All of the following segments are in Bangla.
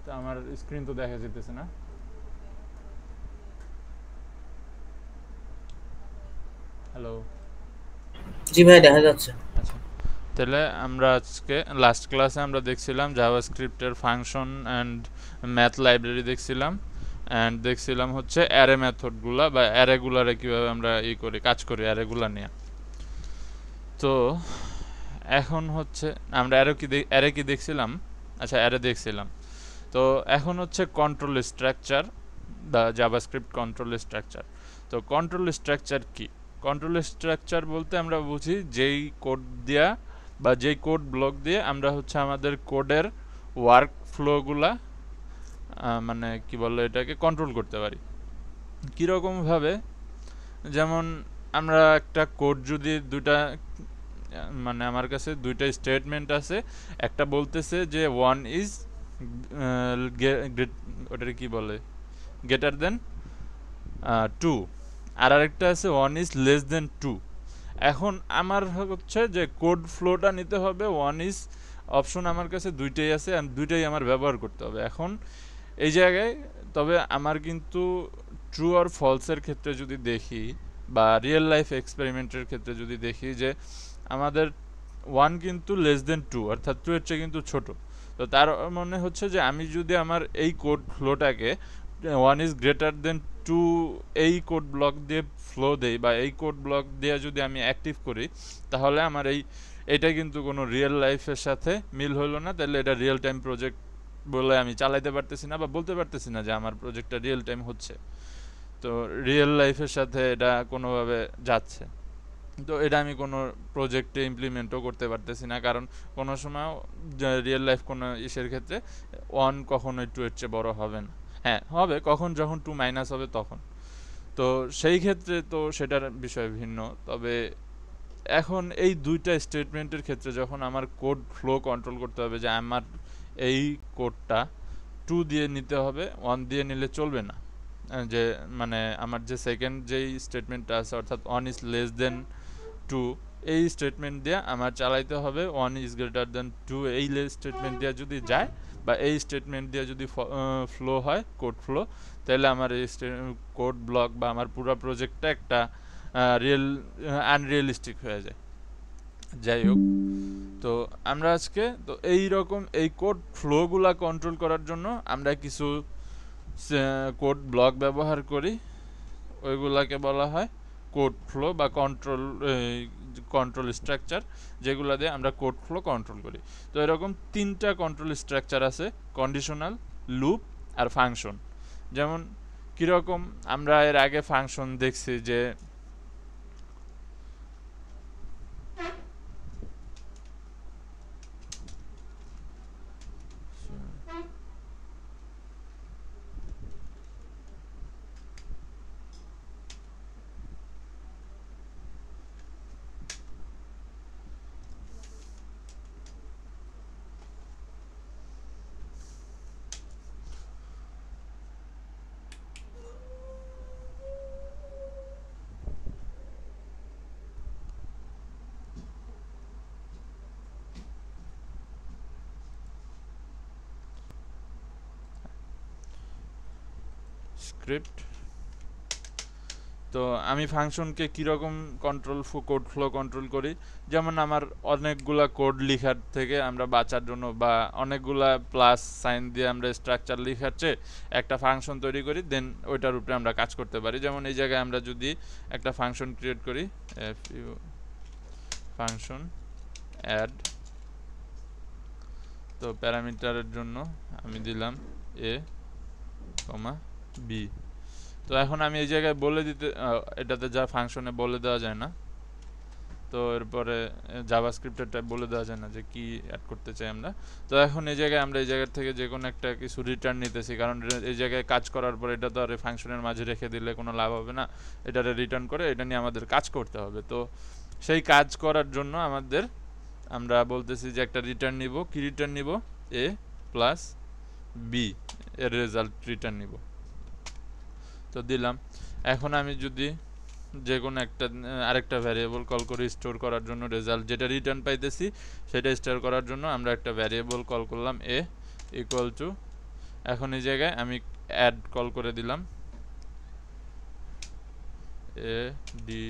তো আমার স্ক্রিন তো দেখা যেতেছে না। হ্যালো। জি ভাই, দেখা যাচ্ছে। আচ্ছা, তাহলে আমরা আজকে লাস্ট ক্লাসে আমরা দেখছিলাম জাভাস্ক্রিপ্টের ফাংশন অ্যান্ড ম্যাথ লাইব্রেরি দেখছিলাম, অ্যান্ড দেখছিলাম হচ্ছে অ্যারে মেথডগুলা বা অ্যারেগুলারে কীভাবে আমরা করি, কাজ করি অ্যারেগুলা নিয়ে। তো এখন হচ্ছে আমরা অ্যারে কি দেখছিলাম? আচ্ছা, অ্যারে দেখছিলাম। তো এখন হচ্ছে control structure, the JavaScript control structure. তো কন্ট্রোল স্ট্রাকচার কি? কন্ট্রোল স্ট্রাকচার বলতে আমরা বুঝি যেই কোড দিয়া বা যেই কোড ব্লক দিয়ে আমরা হচ্ছে আমাদের কোডের ওয়ার্ক ফ্লোগুলা মানে কি বলে এটাকে কন্ট্রোল করতে পারি। কীরকমভাবে? যেমন আমরা একটা কোড যদি দুটা মানে আমার কাছে দুইটা স্টেটমেন্ট আছে, একটা বলতেছে যে ওয়ান ইজ ওটাকে কি বলে, গ্রেটার দেন 2, আর আরেকটা আছে ওয়ান ইজ লেস দেন 2। এখন আমার হচ্ছে যে কোড ফ্লোটা নিতে হবে, ওয়ান ইজ অপশন আমার কাছে দুইটাই আছে আর দুইটাই আমার ব্যবহার করতে হবে। এখন এই জায়গায় তবে আমার কিন্তু ট্রু আর ফলসের ক্ষেত্রে যদি দেখি বা রিয়েল লাইফ এক্সপেরিমেন্টের ক্ষেত্রে যদি দেখি যে আমাদের ওয়ান কিন্তু লেস দেন 2, অর্থাৎ 2 এর চেয়ে কিন্তু ছোট। তো তার মানে হচ্ছে যে আমি যদি আমার এই কোড ফ্লোটাকে ওয়ান ইজ গ্রেটার দেন 2 এই কোড ব্লক দিয়ে ফ্লো দেই বা এই কোড ব্লক দিয়ে যদি আমি অ্যাক্টিভ করি, তাহলে আমার এটা কিন্তু কোনো রিয়েল লাইফের সাথে মিল হইলো না। তাহলে এটা রিয়েল টাইম প্রজেক্ট বলে আমি চালাইতে পারতেছি না বা বলতে পারতেছি না যে আমার প্রজেক্টটা রিয়েল টাইম হচ্ছে। তো রিয়েল লাইফের সাথে এটা কোনোভাবে যাচ্ছে। তো এটা আমি কোনো প্রজেক্টে ইমপ্লিমেন্টও করতে পারতেছি না, কারণ কোনো সময় রিয়েল লাইফ কোনো ইসের ক্ষেত্রে ওয়ান কখনোই 2 এর চেয়ে বড় হবে না। হ্যাঁ হবে, কখন যখন 2 মাইনাস হবে তখন। তো সেই ক্ষেত্রে তো সেটার বিষয় ভিন্ন। তবে এখন এই দুইটা স্টেটমেন্টের ক্ষেত্রে যখন আমার কোড ফ্লো কন্ট্রোল করতে হবে যে আমার এই কোডটা 2 দিয়ে নিতে হবে, 1 দিয়ে নিলে চলবে না। যে মানে আমার যে সেকেন্ড যেই স্টেটমেন্টটা আছে অর্থাৎ 1 ইজ লেস দেন 2, এই স্টেটমেন্ট দিয়ে আমার চালাইতে হবে 1 ইজ গ্রেটার দেন 2। এই স্টেটমেন্ট দিয়ে যদি যায় বা এই স্টেটমেন্ট দিয়ে যদি ফ্লো হয় কোড ফ্লো, তাহলে আমার এই কোড ব্লক বা আমার পুরো প্রজেক্টটা একটা রিয়েল আনরিয়েলিস্টিক হয়ে যায়। যাই হোক, তো আমরা আজকে তো এই রকম এই কোড ফ্লোগুলা কন্ট্রোল করার জন্য আমরা কিছু কোড ব্লক ব্যবহার করি, ওইগুলাকে বলা হয় কোড ফ্লো বা কন্ট্রোল স্ট্রাকচার, যেগুলো দিয়ে আমরা কোড ফ্লো কন্ট্রোল করি। তো এরকম তিনটা কন্ট্রোল স্ট্রাকচার আছে: কন্ডিশনাল, লুপ আর ফাংশন। যেমন কীরকম? আমরা এর আগে ফাংশন দেখছি যে স্ক্রিপ্ট। তো আমি ফাংশনকে কীরকম কোড ফ্লো কন্ট্রোল করি? যেমন আমার অনেকগুলা কোড লিখার থেকে আমরা বাঁচার জন্য বা অনেকগুলা প্লাস সাইন দিয়ে আমরা স্ট্রাকচার লিখার চেয়ে একটা ফাংশন তৈরি করি, দেন ওইটার উপরে আমরা কাজ করতে পারি। যেমন এই জায়গায় আমরা যদি একটা ফাংশন ক্রিয়েট করি, ফাংশন অ্যাড, তো প্যারামিটারের জন্য আমি দিলাম এ কমা বি। তো এখন আমি এই জায়গায় বলে দিতে, এটাতে যা ফাংশনে বলে দেওয়া যায় না, তো এরপরে জাভাস্ক্রিপ্টেরটা বলে দেওয়া যায় না যে কি অ্যাড করতে চাই আমরা। তো এখন এই জায়গায় আমরা এই জায়গার থেকে যে কোনো একটা কিছু রিটার্ন নিতেছি, কারণ এই জায়গায় কাজ করার পর এটা তো আর ফাংশনের মাঝে রেখে দিলে কোনো লাভ হবে না, এটারে রিটার্ন করে এটা নিয়ে আমাদের কাজ করতে হবে। তো সেই কাজ করার জন্য আমরা বলতেছি যে একটা রিটার্ন নিব। কি রিটার্ন নিব? এ প্লাস বি এর রেজাল্ট রিটার্ন নিব। তো দিলাম। এখন আমি যদি যে কোনো একটা আরেকটা ভ্যারিয়েবল কল করে স্টোর করার জন্য রেজাল্ট যেটা রিটার্ন পাইতেছি সেটা স্টোর করার জন্য আমরা একটা ভ্যারিয়েবল কল করলাম এ ইকুয়াল টু, এখন এই জায়গায় আমি অ্যাড কল করে দিলাম এ ডি,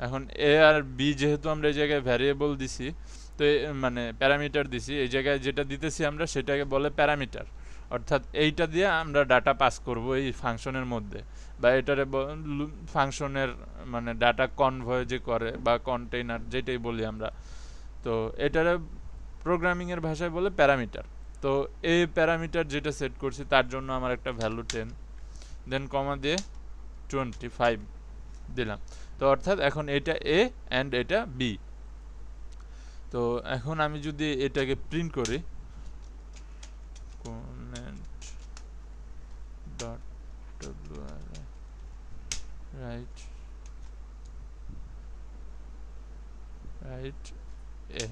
এখন এ আর বি যেহেতু আমরা এই জায়গায় ভ্যারিয়েবল দিছি, তো মানে প্যারামিটার দিছি, এই জায়গায় যেটা দিতেছি আমরা সেটাকে বলে প্যারামিটার। অর্থাৎ এইটা দিয়ে আমরা ডাটা পাস করব এই ফাংশনের মধ্যে, বা এটারে ফাংশনের মানে ডাটা কনভয় যে করে বা কন্টেইনার যেটাই বলি আমরা, তো এটারে প্রোগ্রামিংয়ের ভাষায় বলে প্যারামিটার। তো এই প্যারামিটার যেটা সেট করছি তার জন্য আমার একটা ভ্যালু 10, দেন কমা দিয়ে 25 দিলাম। তো অর্থাৎ এখন এটা এ অ্যান্ড এটা বি। তো এখন আমি যদি এটাকে প্রিন্ট করি comment dot right write a,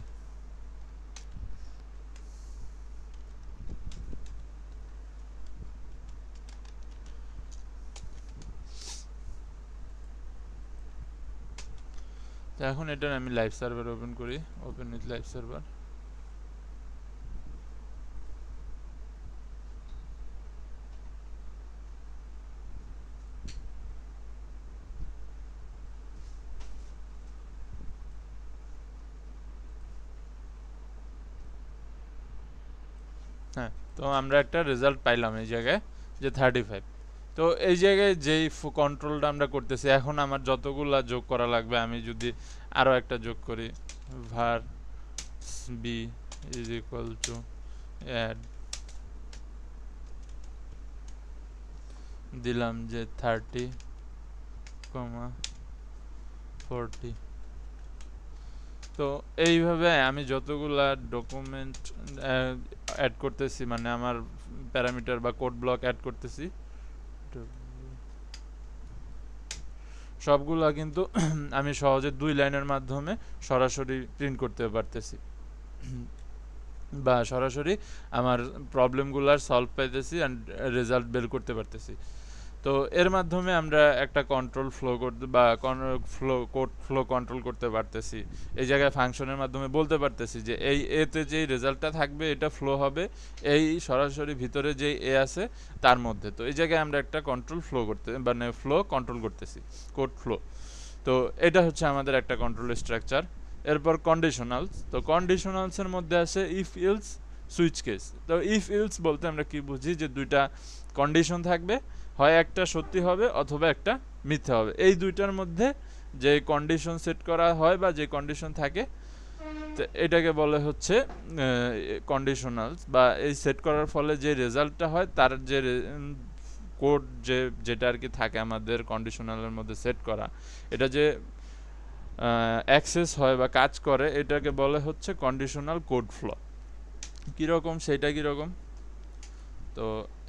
তো এখন এটার আমি লাইভ সার্ভার ওপেন করি, ওপেন উইথ লাইভ সার্ভার। হ্যাঁ, তো আমরা একটা রেজাল্ট পাইলাম এই জায়গায় যে 35। তো এই জায়গায় যেই কন্ট্রোলটা আমরা করতেছি, এখন আমার যতগুলা যোগ করা লাগবে, আমি যদি আরও একটা যোগ করি var b is equal to add, দিলাম যে 30, 40। তো এইভাবে আমি যতগুলা ডকুমেন্ট অ্যাড করতেছি, মানে আমার প্যারামিটার বা কোড ব্লক অ্যাড করতেছি, সবগুলা কিন্তু আমি সহজে 2 লাইনের মাধ্যমে সরাসরি প্রিন্ট করতে পারতেছি, বা সরাসরি আমার প্রবলেমগুলার সলভ পাইতেছি অ্যান্ড রেজাল্ট বের করতে পারতেছি। তো এর মাধ্যমে আমরা একটা কন্ট্রোল ফ্লো করতে বা কোড ফ্লো কন্ট্রোল করতে পারতেছি। এই জায়গায় ফাংশনের মাধ্যমে বলতে পারতেছি যে এই এতে যেই রেজাল্টটা থাকবে এটা ফ্লো হবে এই সরাসরি ভিতরে যেই এ আছে তার মধ্যে। তো এই জায়গায় আমরা একটা কন্ট্রোল ফ্লো করতে মানে ফ্লো কন্ট্রোল করতেছি, কোড ফ্লো। তো এটা হচ্ছে আমাদের একটা কন্ট্রোল স্ট্রাকচার। এরপর কন্ডিশনালস। তো কন্ডিশনালসের মধ্যে আছে ইফ ইলস সুইচ কেস। তো ইফ ইলস বলতে আমরা কি বুঝি, যে দুইটা কন্ডিশন থাকবে, হয় একটা সত্যি হবে অথবা একটা মিথ্যা হবে। এই দুইটার মধ্যে যে কন্ডিশন সেট করা হয় বা যে কন্ডিশন থাকে, তো এটাকে বলে হচ্ছে কন্ডিশনালস, বা এই সেট করার ফলে যে রেজাল্টটা হয় তার যে কোড যেটা আর কি থাকে আমাদের কন্ডিশনালের মধ্যে সেট করা, এটা যে অ্যাক্সেস হয় বা কাজ করে, এটাকে বলে হচ্ছে কন্ডিশনাল কোড ফ্লো। কীরকম সেটা কীরকম, তো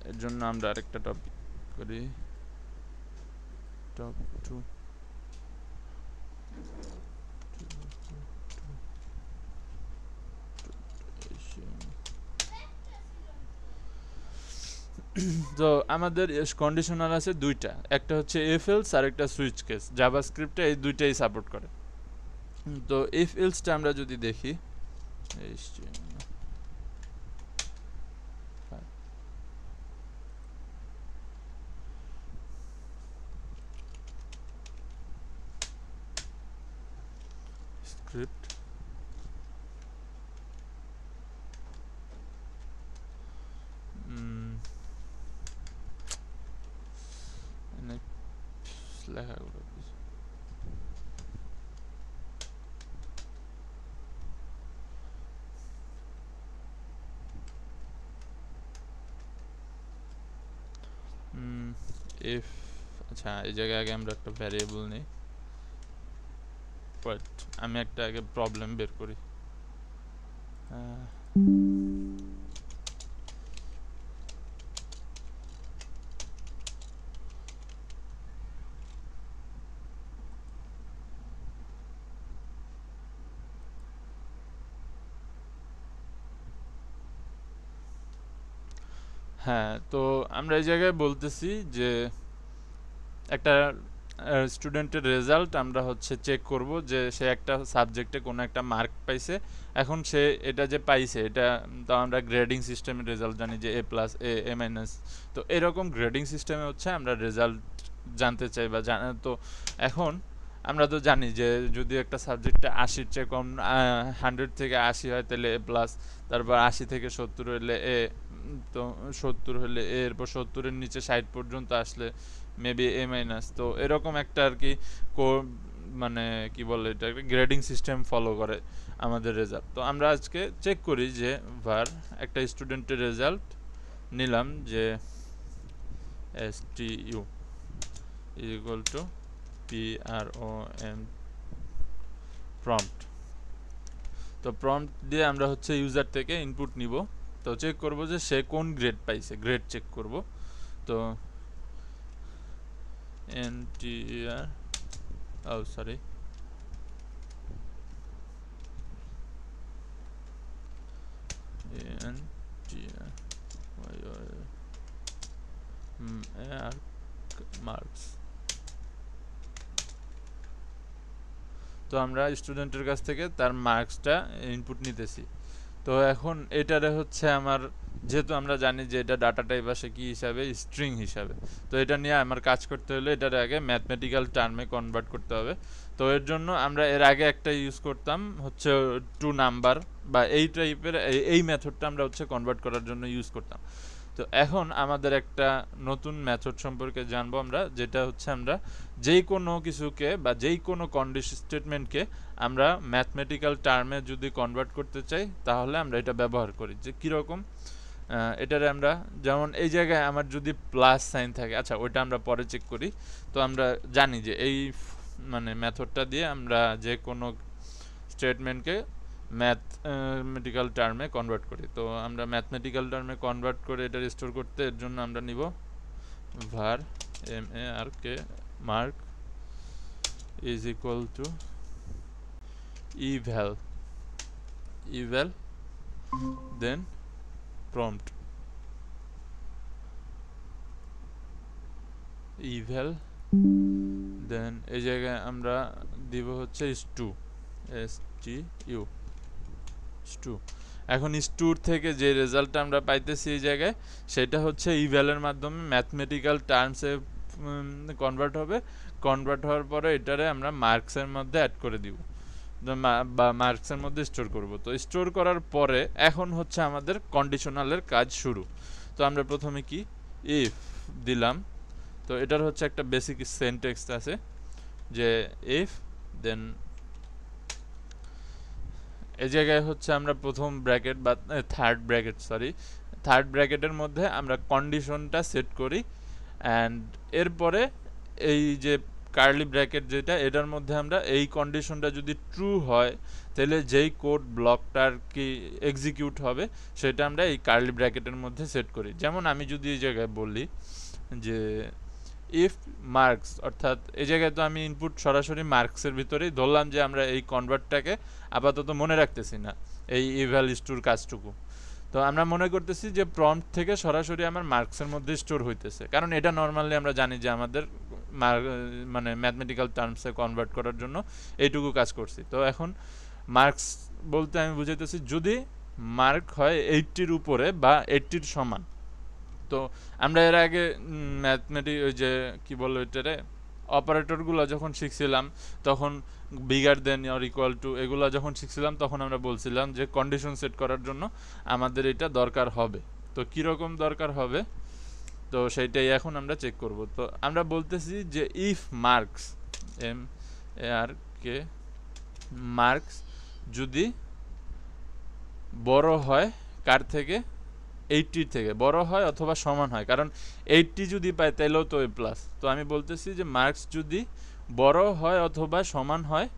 এর জন্য আমরা আরেকটা টপিক করি, টপ টু। তো আমাদের কন্ডিশনাল আছে দুইটা, একটা হচ্ছে ইফ এলস আর একটা সুইচ কেস। জাভাস্ক্রিপ্টে এই দুইটাই সাপোর্ট করে। তো ইফ এলসটা আমরা যদি দেখি, স্ক্রিপ্ট লেখাগুলো ইফ, আচ্ছা এই জায়গায় আগে আমরা একটা ভ্যারিয়েবল নিই, বাট আমি একটা আগে প্রবলেম বের করি। হ্যাঁ, তো আমরা এই জায়গায় বলতেছি যে একটা স্টুডেন্টের রেজাল্ট আমরা হচ্ছে চেক করব যে সে একটা সাবজেক্টে কোনো একটা মার্ক পাইছে, এখন সে এটা যে পাইছে এটা তো আমরা গ্রেডিং সিস্টেমের রেজাল্ট জানি যে এ প্লাস এ মাইনাস, তো এরকম গ্রেডিং সিস্টেমে হচ্ছে আমরা রেজাল্ট জানতে চাই বা তো এখন আমরা তো জানি যে যদি একটা সাবজেক্টে 80-র চেয়ে কম 100 থেকে 80 হয় তাহলে এ প্লাস, তারপর 80 থেকে 70 হলে এ, তো 70 হলে এ, এরপর 70-এর নিচে 60 পর্যন্ত আসলে মেবি এ মাইনাস, তো এরকম একটা আর কি মানে কি বলে এটা একটা গ্রেডিং সিস্টেম ফলো করে আমাদের রেজাল্ট। তো আমরা আজকে চেক করি যে ভার একটা স্টুডেন্টের রেজাল্ট নিলাম যে STU equal to PROM prompt. তো প্রম্পট দিয়ে আমরা হচ্ছে ইউজার থেকে ইনপুট নিব, তো চেক করব যে সে কোন গ্রেড পাইছে, গ্রেড চেক করব। তো NTR সরি মার্কস। তো আমরা স্টুডেন্টের কাছ থেকে তার মার্কসটা ইনপুট নিতেছি। তো এখন এটারে হচ্ছে আমার, যেহেতু আমরা জানি যে এটা ডাটা টাইপ আসে কি হিসাবে, স্ট্রিং হিসাবে, তো এটা নিয়ে আমার কাজ করতে হলে এটার আগে ম্যাথমেটিক্যাল টার্মে কনভার্ট করতে হবে। তো এর জন্য আমরা এর আগে একটা ইউজ করতাম হচ্ছে টু নাম্বার বা এই টাইপের এই মেথডটা আমরা হচ্ছে কনভার্ট করার জন্য ইউজ করতাম। তো এখন আমাদের একটা নতুন মেথড সম্পর্কে জানবো আমরা, যেটা হচ্ছে আমরা যেই কোনো কিছুকে বা যেই কোনো কন্ডিশন স্টেটমেন্টকে আমরা ম্যাথমেটিক্যাল টার্মে যদি কনভার্ট করতে চাই তাহলে আমরা এটা ব্যবহার করি। যে কীরকম, এটারে আমরা যেমন এই জায়গায় আমার যদি প্লাস সাইন থাকে, আচ্ছা ওইটা আমরা পরে চেক করি। তো আমরা জানি যে এই মানে মেথডটা দিয়ে আমরা যে কোনো স্টেটমেন্টকে ম্যাথমেটিক্যাল টার্মে কনভার্ট করি। তো আমরা ম্যাথমেটিক্যাল টার্মে কনভার্ট করে এটা স্টোর করতে এর জন্য আমরা নিব var mark mark is equal to eval then prompt eval দেন এই জায়গায় আমরা দিব হচ্ছে stu এখন স্টুর থেকে যে রেজাল্টটা আমরা পাইতেছি এই জায়গায় সেটা হচ্ছে ইভ্যালের মাধ্যমে ম্যাথমেটিক্যাল টার্মসে কনভার্ট হবে। কনভার্ট হওয়ার পরে এটারে আমরা মার্কসের মধ্যে অ্যাড করে দিব বা মার্কসের মধ্যে স্টোর করব। তো স্টোর করার পরে এখন হচ্ছে আমাদের কন্ডিশনালের কাজ শুরু। তো আমরা প্রথমে কি ইফ দিলাম, তো এটার হচ্ছে একটা বেসিক সেন্টেক্স আছে যে ইফ দেন এই জায়গায় হচ্ছে আমরা প্রথম ব্র্যাকেট বা থার্ড ব্র্যাকেটের মধ্যে আমরা কন্ডিশনটা সেট করি অ্যান্ড এরপরে এই যে কার্লি ব্র্যাকেট যেটা এটার মধ্যে আমরা এই কন্ডিশনটা যদি ট্রু হয় তাহলে যেই কোড ব্লকটার কি এক্সিকিউট হবে সেটা আমরা এই কার্লি ব্র্যাকেটের মধ্যে সেট করি। যেমন আমি যদি এই জায়গায় বলি যে ইফ মার্কস, অর্থাৎ এই জায়গায় তো আমি ইনপুট সরাসরি মার্কসের ভিতরেই ধরলাম যে আমরা এই কনভার্টটাকে আপাতত মনে রাখতেছি না এই ইভ্যাল স্টোর কাজটুকু। তো আমরা মনে করতেছি যে প্রম্পট থেকে সরাসরি আমার মার্কসের মধ্যে স্টোর হইতেছে, কারণ এটা নর্মালি আমরা জানি যে আমাদের মানে ম্যাথমেটিক্যাল টার্মসে কনভার্ট করার জন্য এইটুকু কাজ করছি। তো এখন মার্কস বলতে আমি বুঝাইতেছি যদি মার্ক হয় 80-র উপরে বা 80-র সমান। তো আমরা এর আগে ওই যে কি বলো এটারে অপারেটরগুলো যখন শিখছিলাম তখন bigger than or equal to এগুলো যখন শিখছিলাম তখন আমরা বলছিলাম যে কন্ডিশন সেট করার জন্য আমাদের এটা দরকার হবে। তো কীরকম দরকার হবে তো সেইটাই এখন আমরা চেক করব। তো আমরা বলতেছি যে ইফ মার্কস MARK মার্কস যদি বড় হয় কার থেকে, 80 থেকে বড় হয় অথবা সমান হয়, কারণ 80 যদি পায় তাহলেও তো এ প্লাস। তো আমি বলতেছি যে মার্কস যদি বড় হয় অথবা সমান হয়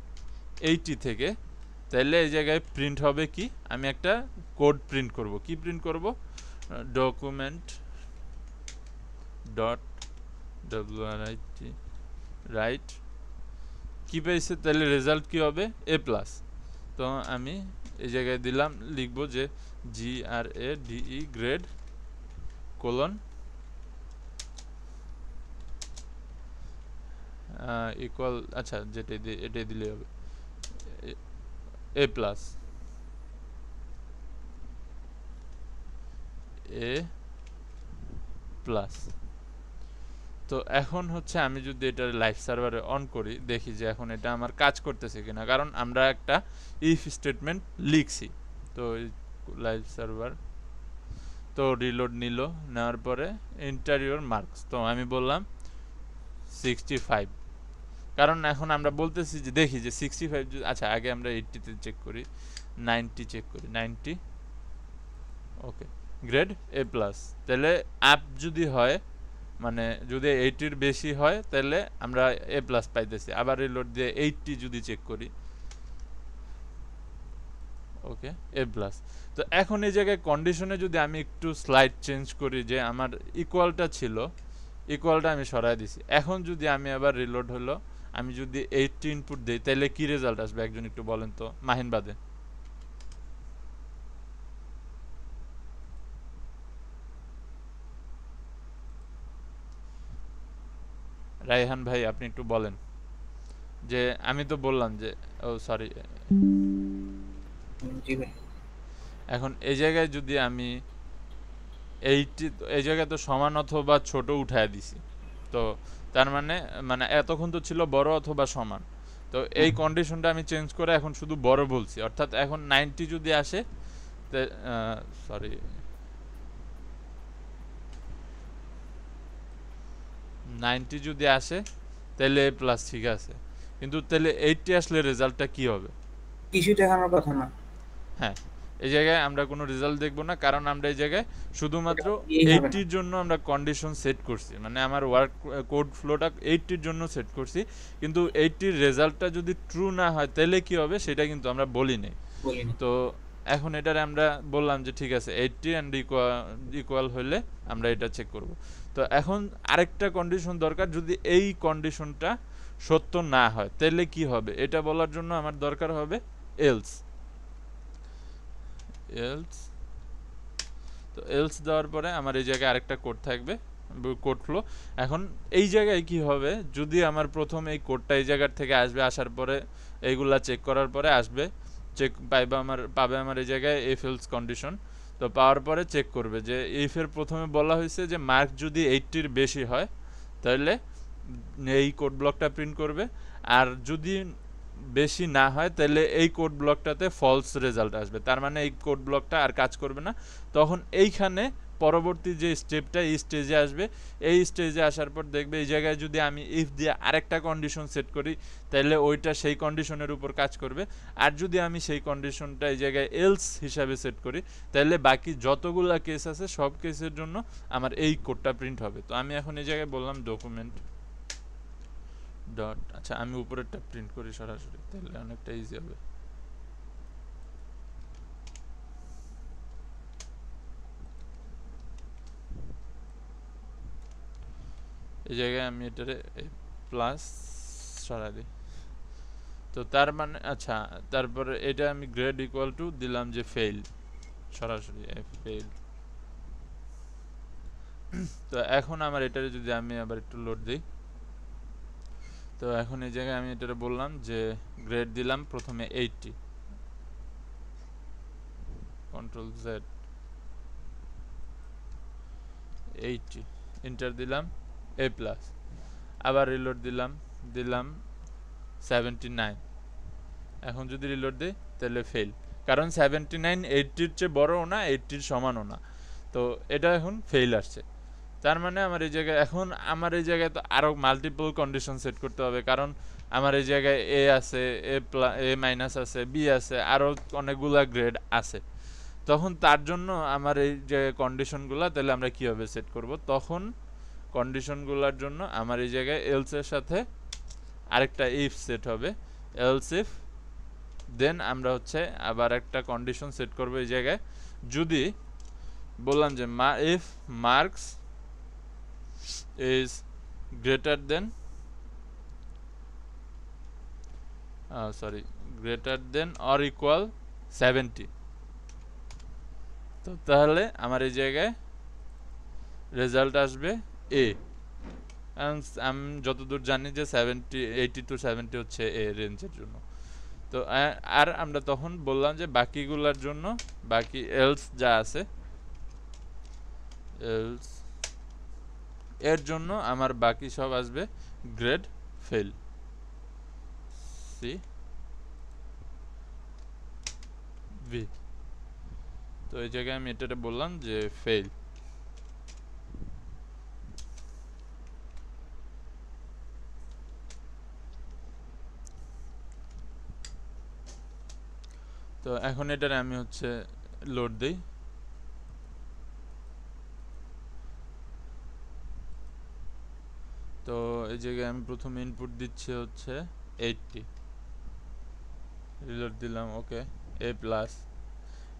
80 থেকে, তাহলে এই জায়গায় প্রিন্ট হবে কি, আমি একটা কোড প্রিন্ট করব। কি প্রিন্ট করব, ডকুমেন্ট ডট রাইট কি পেয়েছে, তাহলে রেজাল্ট কি হবে এ প্লাস। তো আমি এই জায়গায় দিলাম, লিখব যে GRADE গ্রেড কোলন ইকুয়াল, আচ্ছা যেটা এটাই দিলেই হবে, এ প্লাস এ প্লাস। তো এখন হচ্ছে আমি যদি এটা লাইভ সার্ভারে অন করি, দেখি যে এখন এটা আমার কাজ করতেছে কিনা, কারণ আমরা একটা ইফ স্টেটমেন্ট লিখছি। তো লাইভ সার্ভার তো রিলোড নিল, নেওয়ার পরে ইন্টারিয়র মার্কস, তো আমি বললাম 65, কারণ এখন আমরা বলতেছি যে দেখি যে 65, আচ্ছা আগে আমরা 80তে চেক করি, 90 চেক করি, 90 ওকে, গ্রেড এ প্লাস। তাহলে আপ যদি হয়, মানে যদি 80-র বেশি হয় তাহলে আমরা এ প্লাস পাইতেছি। আবার রিলোড দিয়ে 80 যদি চেক করি, ওকে এ প্লাস। তো এখন এই জায়গায় কন্ডিশনে যদি আমি একটু স্লাইড চেঞ্জ করি, যে আমার ইকুয়ালটা ছিল, ইকুয়ালটা আমি সরাই দিছি, এখন যদি আমি আবার রিলোড হলো, আমি যদি 80 ইনপুট দিই তাহলে কি রেজাল্ট আসবে একজন একটু বলেন তো, মাহিন বাদে। রায়হান ভাই আপনি একটু বলেন, যে আমি তো বললাম যে, ও সরি, জি ভাই। এখন এই জায়গায় যদি আমি 80, এই জায়গায় তো সমান অথবা ছোট উঠায় দিছি, তো তার মানে মানে এতক্ষণ তো ছিল বড় অথবা সমান, তো এই কন্ডিশনটা আমি চেঞ্জ করে এখন শুধু বড় বলছি, অর্থাৎ এখন 90 যদি আসে, সরি 90 যদি আসে তাহলে এ প্লাস ঠিক আছে, কিন্তু তাহলে 80 আসলে রেজাল্টটা কি হবে? কিছু দেখানোর কথা না, হ্যাঁ, এই জায়গায় আমরা কোনো রেজাল্ট দেখব না, কারণ আমরা এই জায়গায় শুধুমাত্র এই হবে না। 80-র জন্য আমরা কন্ডিশন সেট করছি, মানে আমার ওয়ার্ক কোড ফ্লোটা 80-র জন্য সেট করছি, কিন্তু 80-র রেজাল্টটা যদি ট্রু না হয় তাহলে কি হবে সেটা কিন্তু আমরা বলি নাই। বলিনি। তো এখন এটারে আমরা বললাম যে ঠিক আছে 80 অ্যান্ড ইকুয়াল হলে আমরা এটা চেক করব। তো এখন আরেকটা কন্ডিশন দরকার, যদি এই কন্ডিশনটা সত্য না হয় তাহলে কি হবে এটা বলার জন্য আমার দরকার হবে এলস। এলস, তো এলস দেওয়ার পরে আমার এই জায়গায় আরেকটা কোড থাকবে, কোড ফ্লো। এখন এই জায়গায় কি হবে, যদি আমার প্রথম এই কোডটা এই জায়গার থেকে আসবে, আসার পরে এইগুলা চেক করার পরে আসবে, চেক পাবে আমার এই জায়গায় এফ এলস কন্ডিশন। তো পাওয়ার পরে চেক করবে যে ইফের প্রথমে বলা হয়েছে যে মার্ক যদি 80-র বেশি হয় তাহলে এই কোড ব্লকটা প্রিন্ট করবে, আর যদি বেশি না হয় তাহলে এই কোড ব্লকটাতে ফলস রেজাল্ট আসবে, তার মানে এই কোড ব্লকটা আর কাজ করবে না। তখন এইখানে পরবর্তী যে স্টেপটা এই স্টেজে আসবে, এই স্টেজে আসার পর দেখবে এই জায়গায় যদি আমি ইফ দিয়ে আরেকটা কন্ডিশন সেট করি তাহলে ওইটা সেই কন্ডিশনের উপর কাজ করবে, আর যদি আমি সেই কন্ডিশনটা এই জায়গায় এলস হিসাবে সেট করি তাহলে বাকি যতগুলা কেস আছে সব কেসের জন্য আমার এই কোডটা প্রিন্ট হবে। তো আমি এখন এই জায়গায় বললাম ডকুমেন্ট ডট, আচ্ছা আমি উপরেরটা প্রিন্ট করি সরাসরি, তাহলে অনেকটা ইজি হবে। এই জায়গায় আমি এটারে প্লাস সরাই দিই, তো তার মানে আচ্ছা, তারপরে এটা আমি গ্রেড ইকুয়াল টু দিলাম যে ফেইল, সরাসরি ফেইল। তো এখন আমার এটারে যদি আমি আবার একটু লোড দিই, তো এখন এই জায়গায় আমি এটারে বললাম যে গ্রেড দিলাম প্রথমে 80, কন্ট্রোল জেড 80, এন্টার দিলাম এ প্লাস, আবার রিলোড দিলাম 79। এখন যদি রিলোড দিই তাহলে ফেল, কারণ 79 80-র চেয়ে বড়ও না 80-র সমানও না, তো এটা এখন ফেল আসছে। তার মানে আমার এই জায়গায় এখন আমার এই জায়গায় তো আরও মাল্টিপল কন্ডিশন সেট করতে হবে, কারণ আমার এই জায়গায় এ আছে, এ মাইনাস আছে, বি আছে, আরও অনেকগুলা গ্রেড আছে। তখন তার জন্য আমার এই যে কন্ডিশনগুলো তাহলে আমরা কীভাবে সেট করব, তখন কন্ডিশনগুলোর জন্য আমার এই জায়গায় এলসের সাথে আরেকটা ইফ সেট হবে, এলস ইফ, দেন আমরা হচ্ছে আবার একটা কন্ডিশন সেট করব এই জায়গায়, যদি বললাম যে if marks is greater then greater than or equal 70, তো তাহলে আমার এই জায়গায় রেজাল্ট আসবে এ। আমি যতদূর জানি যে 80 টু 70 হচ্ছে এ রেঞ্জের জন্য। তো আর আমরা তখন বললাম যে বাকিগুলোর জন্য বাকি এলস যা আছে এলস এর জন্য আমার বাকি সব আসবে গ্রেড ফেল সি ভি। তো এই জায়গায় আমি এটাতে বললাম যে ফেল। তো এখন এটারে আমি হচ্ছে লোড দেই। তো এই জায়গায় আমি প্রথমে ইনপুট দিচ্ছি হচ্ছে 80, রিলোড দিলাম, ওকে এ প্লাস।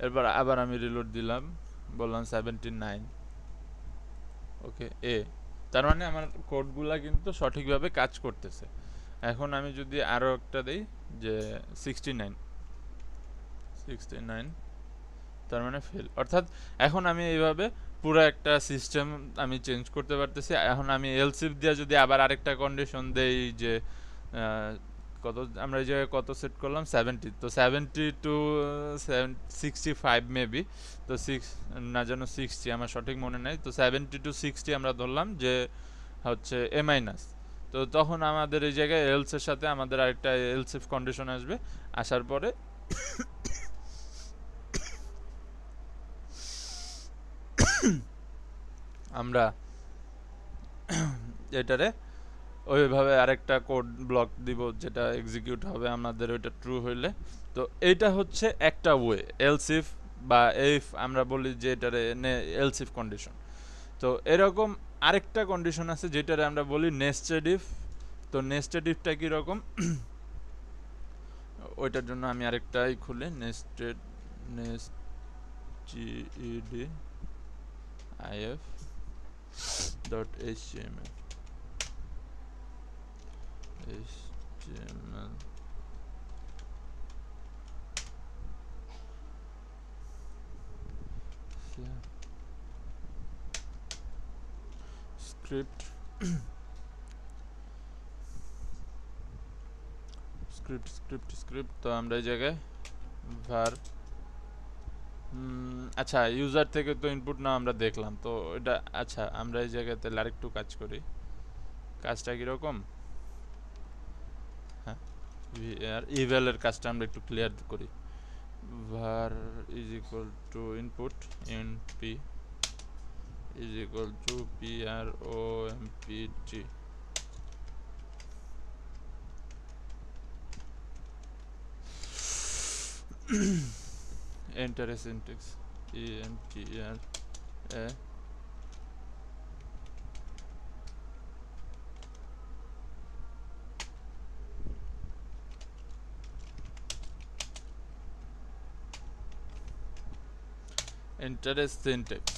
এরপর আবার আমি রিলোড দিলাম, বললাম 79, ওকে এ। তার মানে আমার কোডগুলা কিন্তু সঠিকভাবে কাজ করতেছে। এখন আমি যদি আরও একটা দেই যে 69, তার মানে ফেল। অর্থাৎ এখন আমি এইভাবে পুরো একটা সিস্টেম আমি চেঞ্জ করতে পারতেছি। এখন আমি এলসিফ দিয়ে যদি আবার আরেকটা কন্ডিশন দেই যে কত, আমরা এই জায়গায় কত সেট করলাম 70, তো 70 টু 65 মেবি, তো 6 না যেন 60, আমার সঠিক মনে নেই। তো 70 টু 60 আমরা ধরলাম যে হচ্ছে এ মাইনাস। তো তখন আমাদের এই জায়গায় এলসের সাথে আমাদের আরেকটা এলসিফ কন্ডিশন আসবে, আসার পরে আমরা এটারে ওইভাবে আরেকটা কোড ব্লক দিব যেটা এক্সিকিউট হবে আমাদের ওইটা ট্রু হইলে। তো এইটা হচ্ছে একটা ওয়ে এলসিফ বা ইফ আমরা বলি যে এটারে এলসিফ কন্ডিশন। তো এরকম আরেকটা কন্ডিশন আছে যেটারে আমরা বলি নেস্টেড ইফ। তো নেস্টেড ইফটা কীরকম ওইটার জন্য আমি আরেকটাই খুলি, nested GED if dot HTML HTML script script। তো আমরা এই জায়গায় var আচ্ছা ইউজার থেকে তো ইনপুট না আমরা দেখলাম, তো এটা আচ্ছা আমরা এই জায়গাতে আরেকটু কাজ করি। কাজটা কীরকম, হ্যাঁ ইভ্যাল এর কাজটা আমরা একটু ক্লিয়ার করি। var is equal to input np is equal to prompt enter a syntax enter a interest syntax.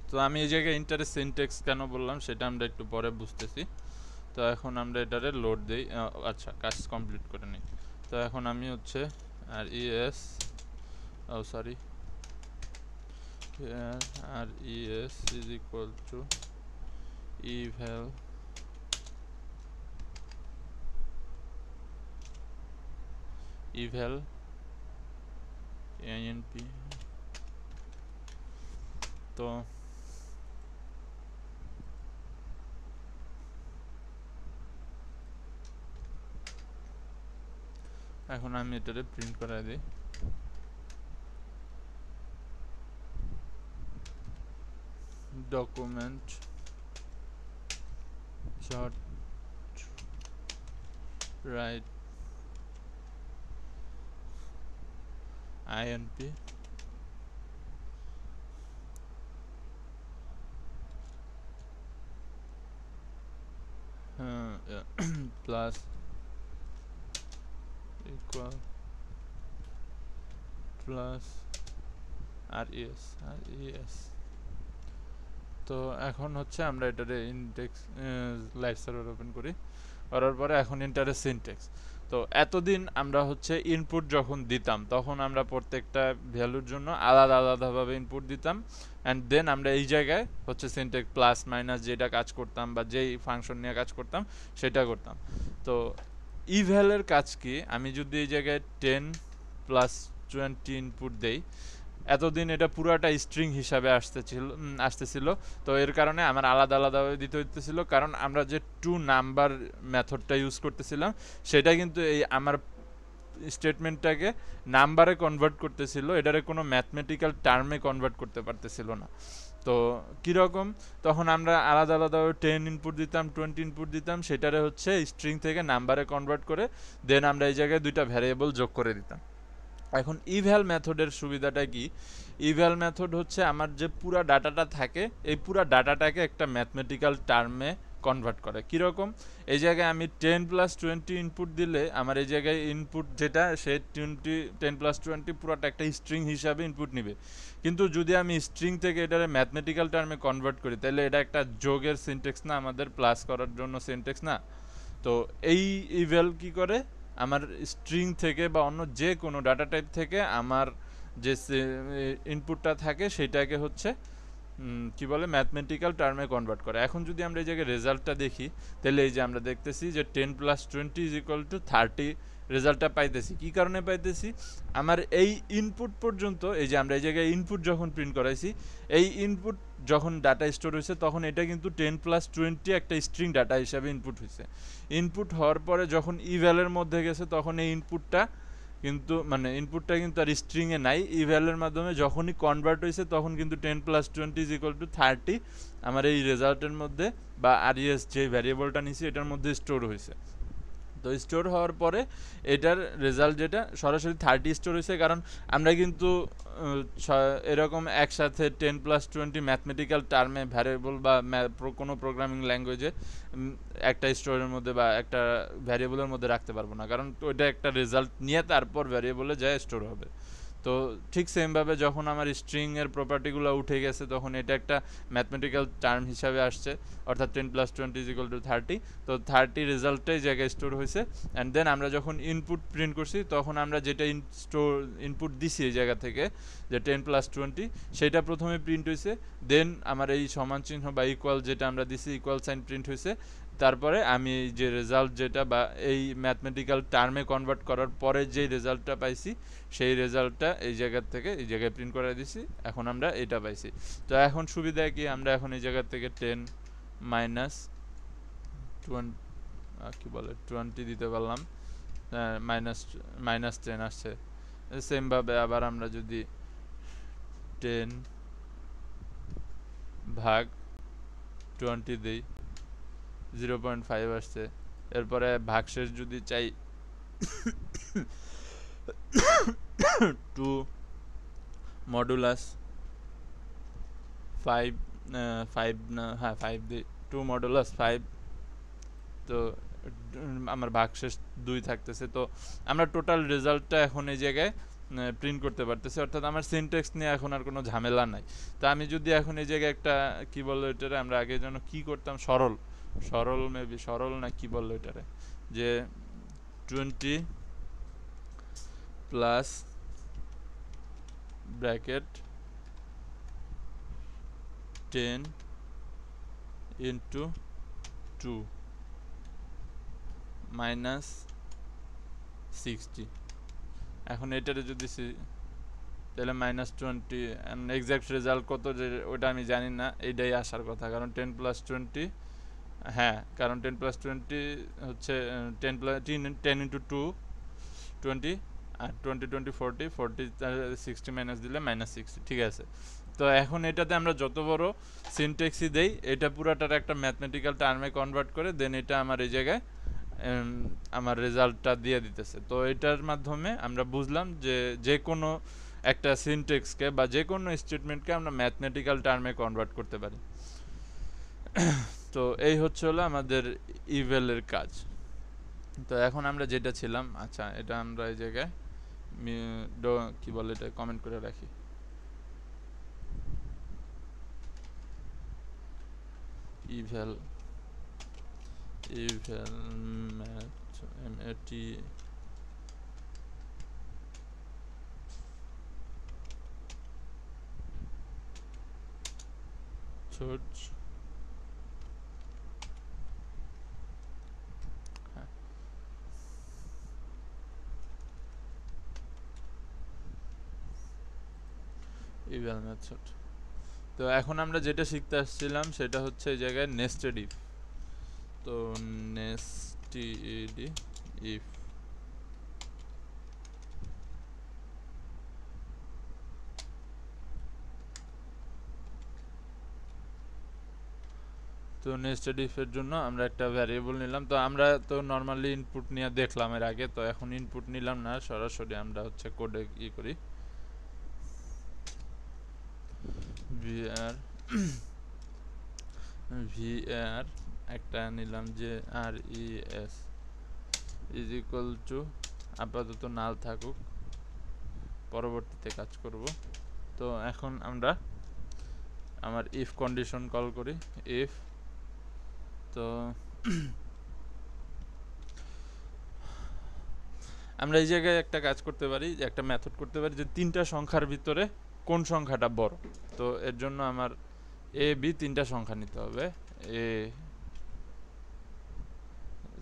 তো আমি এই জায়গায় ইন্টারেস্ট সিনট্যাক্স কেন বললাম সেটা আমরা একটু পরে বুঝতেছি। তো এখন আমরা এটারে লোড দেই, আচ্ছা কাজ কমপ্লিট করে নিই। তো এখন আমি হচ্ছে R E S sorry R E S is equal to eval inp। তো এখন আমি এটারে প্রিন্ট করাই দিই, document dot write inp plus equal plus res। তো এখন হচ্ছে আমরা এটারে ইনডেক্স লাইভ সার্ভার ওপেন করি, করার পরে এখন ইন্টারেস্ট সিনট্যাক্স। তো এতদিন আমরা হচ্ছে ইনপুট যখন দিতাম তখন আমরা প্রত্যেকটা ভ্যালুর জন্য আলাদা আলাদাভাবে ইনপুট দিতাম অ্যান্ড দেন আমরা এই জায়গায় হচ্ছে সিনট্যাক্স প্লাস মাইনাস যেটা কাজ করতাম বা যেই ফাংশন নিয়ে কাজ করতাম সেটা করতাম। তো ইভ্যালের কাজ কি, আমি যদি এই জায়গায় 10 প্লাস 20 ইনপুট দেই, এতদিন এটা পুরাটা স্ট্রিং হিসাবে আসতেছিল। তো এর কারণে আমার আলাদা আলাদাভাবে দিতে হইতেছিল, কারণ আমরা যে টু নাম্বার মেথডটা ইউজ করতেছিলাম সেটা কিন্তু এই আমার স্টেটমেন্টটাকে নাম্বারে কনভার্ট করতেছিল, এটারে কোনো ম্যাথমেটিক্যাল টার্মে কনভার্ট করতে পারতেছিল না। তো কীরকম, তখন আমরা আলাদা আলাদাভাবে 10 ইনপুট দিতাম, 20 ইনপুট দিতাম, সেটারে হচ্ছে স্ট্রিং থেকে নাম্বারে কনভার্ট করে দেন আমরা এই জায়গায় দুইটা ভ্যারিয়েবল যোগ করে দিতাম। এখন ইভ্যাল মেথডের সুবিধাটা কি, ইভ্যাল মেথড হচ্ছে আমার যে পুরা ডাটাটা থাকে এই পুরা ডাটাটাকে একটা ম্যাথমেটিক্যাল টার্মে কনভার্ট করে। কীরকম, এই জায়গায় আমি 10 প্লাস 20 ইনপুট দিলে আমার এই জায়গায় ইনপুট যেটা সে 10 প্লাস 20 পুরাটা একটা স্ট্রিং হিসাবে ইনপুট নিবে। কিন্তু যদি আমি স্ট্রিং থেকে এটারে ম্যাথমেটিক্যাল টার্মে কনভার্ট করি তাহলে এটা একটা যোগের সিনট্যাক্স না, আমাদের প্লাস করার জন্য সিনট্যাক্স না। তো এই ইভ্যাল কি করে, আমার স্ট্রিং থেকে বা অন্য যে কোনো ডাটা টাইপ থেকে আমার যে ইনপুটটা থাকে সেটাকে হচ্ছে কি বলে ম্যাথমেটিক্যাল টার্মে কনভার্ট করে। এখন যদি আমরা এই জায়গায় রেজাল্টটা দেখি তাহলে এই যে আমরা দেখতেছি যে 10 প্লাস 20 ইজ ইকুয়াল টু 30 রেজাল্টটা পাইতেছি। কী কারণে পাইতেছি, আমার এই ইনপুট পর্যন্ত, এই যে আমরা এই জায়গায় ইনপুট যখন প্রিন্ট করাইছি, এই ইনপুট যখন ডাটা স্টোর হয়েছে তখন এটা কিন্তু 10 প্লাস 20 একটা স্ট্রিং ডাটা হিসাবে ইনপুট হয়েছে। ইনপুট হওয়ার পরে যখন ইভ্যালের মধ্যে গেছে তখন এই ইনপুটটা কিন্তু আর স্ট্রিংয়ে নাই, ইভ্যালের মাধ্যমে যখনই কনভার্ট হয়েছে তখন কিন্তু 10 প্লাস 20 ইজ ইকুয়াল টু 30 আমার এই রেজাল্টের মধ্যে বা আরইএস যে ভ্যারিয়েবলটা নিছি এটার মধ্যে স্টোর হয়েছে। তো স্টোর হওয়ার পরে এটার রেজাল্ট যেটা সরাসরি 30 স্টোর হয়েছে, কারণ আমরা কিন্তু এরকম একসাথে 10 প্লাস 20 ম্যাথমেটিক্যাল টার্মে ভ্যারিয়েবল বা কোনো প্রোগ্রামিং ল্যাঙ্গুয়েজে একটা স্টোরের মধ্যে বা একটা ভ্যারিয়েবলের মধ্যে রাখতে পারবো না, কারণ ওইটা একটা রেজাল্ট নিয়ে তারপর ভ্যারিয়েবলে যায় স্টোর হবে। তো ঠিক সেমভাবে যখন আমার স্ট্রিংয়ের প্রপার্টিগুলো উঠে গেছে তখন এটা একটা ম্যাথমেটিক্যাল টার্ম হিসাবে আসছে, অর্থাৎ 10 প্লাস 20 ইজ ইকুয়াল টু 30। তো 30 রেজাল্টটাই জায়গায় স্টোর হয়েছে অ্যান্ড দেন আমরা যখন ইনপুট প্রিন্ট করছি তখন আমরা যেটা ইনপুট দিছি এই জায়গা থেকে যে 10 প্লাস 20 সেটা প্রথমে প্রিন্ট হয়েছে, দেন আমার এই সমান চিহ্ন বা ইকুয়াল যেটা আমরা দিছি ইকুয়াল সাইন প্রিন্ট হয়েছে, তারপরে আমি এই যে রেজাল্ট যেটা বা এই ম্যাথমেটিক্যাল টার্মে কনভার্ট করার পরে যে রেজাল্টটা পাইছি সেই রেজাল্টটা এই জায়গার থেকে এই জায়গায় প্রিন্ট করে দিছি, এখন আমরা এটা পাইছি। তো এখন সুবিধা কি, আমরা এখন এই জায়গার থেকে 10 মাইনাস 20 দিতে পারলাম, মাইনাস 10 আসছে। সেমভাবে আবার আমরা যদি 10 ভাগ 20 দিই 0.5 আসছে। এরপরে ভাগশেষ যদি চাই 2 মডুলাস 5 দিই 2 মডুলাস 5, তো আমার ভাগশেষ 2 থাকতেছে। তো আমরা টোটাল রেজাল্টটা এখন এই জায়গায় প্রিন্ট করতে পারতেছি, অর্থাৎ আমার সিনট্যাক্স নিয়ে এখন আর কোনো ঝামেলা নাই। তো আমি যদি এখন এই জায়গায় একটা কি বললো এটারে, আমরা আগে যেন কি করতাম, সরল না কি বললো এটারে, যে 20 প্লাস ব্র্যাকেট 10 ইন্টু 2 মাইনাস 60। এখন এটারে যদি তাহলে -20 এক্সাক্ট রেজাল্ট কত যে ওটা আমি জানি না, এইটাই আসার কথা, কারণ 10 প্লাস 20, হ্যাঁ কারণ 10 প্লাস 20 হচ্ছে 10 ইন্টু 2 20 আর 20 40 60 মাইনাস দিলে -60, ঠিক আছে। তো এখন এটাতে আমরা যত বড় সিনট্যাক্সই দেই এটা পুরাটার একটা ম্যাথমেটিক্যাল টার্মে কনভার্ট করে দেন এটা আমার এই জায়গায় আমার রেজাল্টটা দিয়ে দিতেছে। তো এটার মাধ্যমে আমরা বুঝলাম যে যে কোনো একটা সিনট্যাক্সকে বা যে কোনো স্টেটমেন্টকে আমরা ম্যাথমেটিক্যাল টার্মে কনভার্ট করতে পারি। তো এই হলো আমাদের ইভ্যালের কাজ। তো এখন আমরা যেটা ছিলাম, আচ্ছা এটা আমরা এই জায়গায় কি বলে এটা কমেন্ট করে রাখি। Eval eval math mat search eval method। তো এখন আমরা যেটা শিখতে আসছিলাম সেটা হচ্ছে এই জায়গায় নেস্টেড ইফ। তো নেস্টেড ইফ তো নেস্টেড ইফের জন্য আমরা একটা ভ্যারিয়েবল নিলাম। তো আমরা তো নরমালি ইনপুট নিয়ে দেখলাম এর আগে, তো এখন ইনপুট নিলাম না, সরাসরি আমরা হচ্ছে কোডে ই করি var একটা নিলাম যে res ইজ ইকুয়াল টু, আপাতত নাল থাকুক, পরবর্তীতে কাজ করব। তো এখন আমরা আমার ইফ কন্ডিশন কল করি, ইফ তো আমরা এই জায়গায় একটা কাজ করতে পারি, একটা মেথড করতে পারি যে তিনটা সংখ্যার ভিতরে কোন সংখ্যাটা বড়। তো এর জন্য আমার এ বি তিনটা সংখ্যা নিতে হবে, এ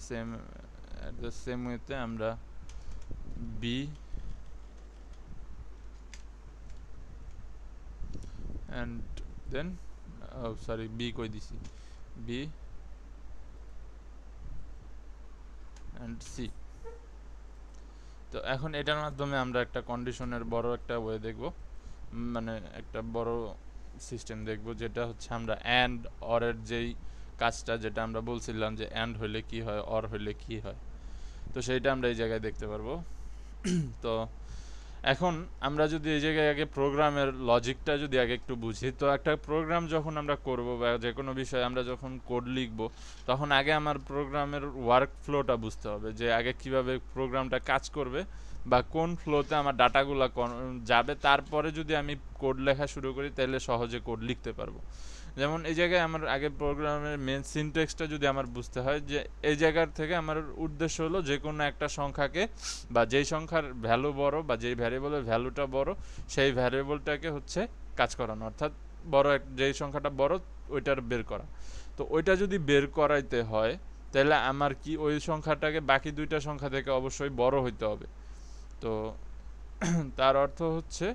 সেম দ্য সেম ওয়েতে আমরা B and then sorry B কই দিছি, বি অ্যান্ড সি। তো এখন এটার মাধ্যমে আমরা একটা কন্ডিশনের বড় একটা ওয়ে দেখব, মানে একটা বড় সিস্টেম দেখব, যেটা হচ্ছে আমরা অ্যান্ড অরের যেই কাজটা যেটা আমরা বলছিলাম যে অ্যান্ড হইলে কি হয়, অর হইলে কি হয়, তো সেইটা আমরা এই জায়গায় দেখতে পারবো। তো এখন আমরা যদি এই জায়গায় আগে প্রোগ্রামের লজিকটা যদি আগে একটু বুঝি, তো একটা প্রোগ্রাম যখন আমরা করব বা যে কোনো বিষয়ে আমরা যখন কোড লিখব, তখন আগে আমার প্রোগ্রামের ওয়ার্ক ফ্লোটা বুঝতে হবে, যে আগে কিভাবে প্রোগ্রামটা কাজ করবে বা কোন ফ্লোতে আমার ডাটাগুলো যাবে। তারপরে যদি আমি কোড লেখা শুরু করি তাহলে সহজে কোড লিখতে পারবো। যেমন এই জায়গায় আমার আগে প্রোগ্রামের মেন সিনট্যাক্সটা যদি আমার বুঝতে হয়, যে এই জায়গার থেকে আমার উদ্দেশ্য হলো যে কোনো একটা সংখ্যাকে বা যেই সংখ্যার ভ্যালু বড় বা যেই ভ্যারিয়েবলের ভ্যালুটা বড় সেই ভ্যারিয়েবলটাকে হচ্ছে কাজ করানো, অর্থাৎ বড় যেই সংখ্যাটা বড় ওইটার বের করা। তো ওইটা যদি বের করাইতে হয় তাহলে আমার কি ওই সংখ্যাটাকে বাকি দুইটা সংখ্যা থেকে অবশ্যই বড় হইতে হবে। তো তার অর্থ হচ্ছে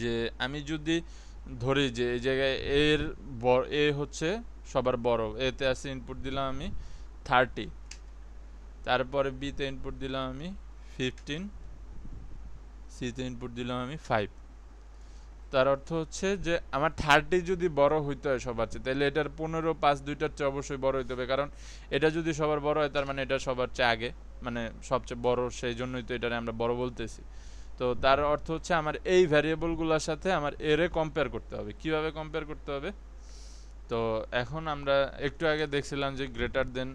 যে আমি যদি ধরি যে এই জায়গায় এর এ হচ্ছে সবার বড়, এতে আছে ইনপুট দিলাম আমি 30, তারপরে বিতে ইনপুট দিলাম আমি 15, সিতে ইনপুট দিলাম আমি 5। তার অর্থ হচ্ছে যে আমার 30 যদি বড় হইতে হয় সবার চেয়ে, তাহলে এটার 15 5 দুইটার চেয়ে অবশ্যই বড় হইতে হবে, কারণ এটা যদি সবার বড় হয় তার মানে এটা সবার চেয়ে আগে, মানে সবচেয়ে বড়, সেই জন্যই তো এটারে আমরা বড় বলতেছি। তো তার অর্থ হচ্ছে আমার এই ভ্যারিয়েবলগুলোর সাথে আমার এরে কম্পেয়ার করতে হবে। কিভাবে কম্পেয়ার করতে হবে? তো এখন আমরা একটু আগে দেখছিলাম যে গ্রেটার দেন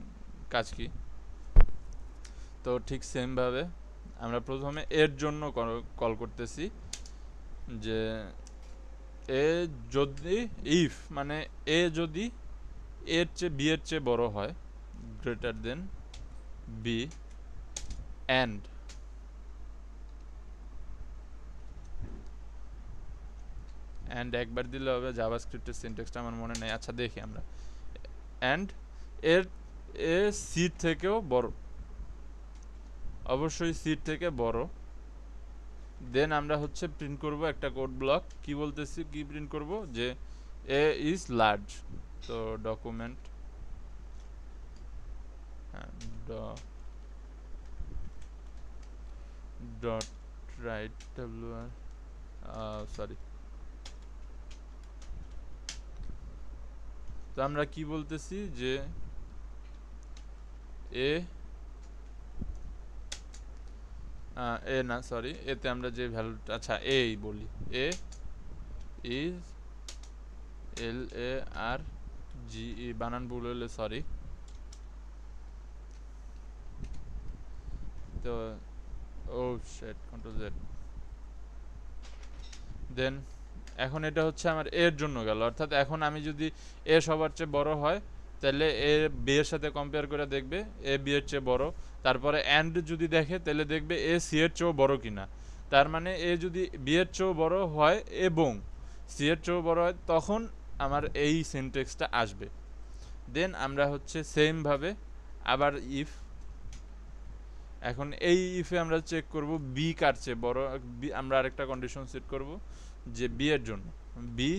কাজ কি, তো ঠিক সেমভাবে আমরা প্রথমে এর জন্য কল করতেছি যে এ যদি ইফ মানে এ যদি এর চেয়ে বি এর চেয়ে বড় হয়, গ্রেটার দেন বি অ্যান্ড একবার দিলে হবে, জাভাস্ক্রিপ্টের সিনট্যাক্সটা আমার মনে নেই, আচ্ছা দেখি আমরা, অ্যান্ড এর এ সির থেকেও বড়, অবশ্যই সির থেকে বড়। দেন আমরা হচ্ছে প্রিন্ট করব একটা কোড ব্লক, কি বলতেছি, কি প্রিন্ট করব, যে এ ইজ লার্জ। তো ডকুমেন্ট ডট রাইট ডব্লিউআর সরি, তো আমরা কি বলতেছি যে এ এ না সরি, এতে আমরা যে ভ্যালুটা, আচ্ছা এই বলি, এ ইজ LARGE, বানান ভুল হলে সরি। তো ও শিট, কন্ট্রোল জেড। দেন এখন এটা হচ্ছে আমার এর জন্য গেল, অর্থাৎ এখন আমি যদি এ সবার চেয়ে বড় হয় তাহলে এ বি এর সাথে কম্পেয়ার করে দেখবে এ বি এর চেয়ে বড়। তারপরে অ্যান্ড যদি দেখে তাহলে দেখবে এ সি এর চেয়েও বড় কিনা। তার মানে এ যদি বি এর চেয়েও বড় হয় এবং সি এর চেয়েও বড় হয় তখন আমার এই সিনট্যাক্সটা আসবে। দেন আমরা হচ্ছে সেমভাবে আবার ইফ, এখন এই ইফে আমরা চেক করব বি কার চেয়ে বড়। আমরা আরেকটা কন্ডিশন সেট করব যে বি এর জন্য B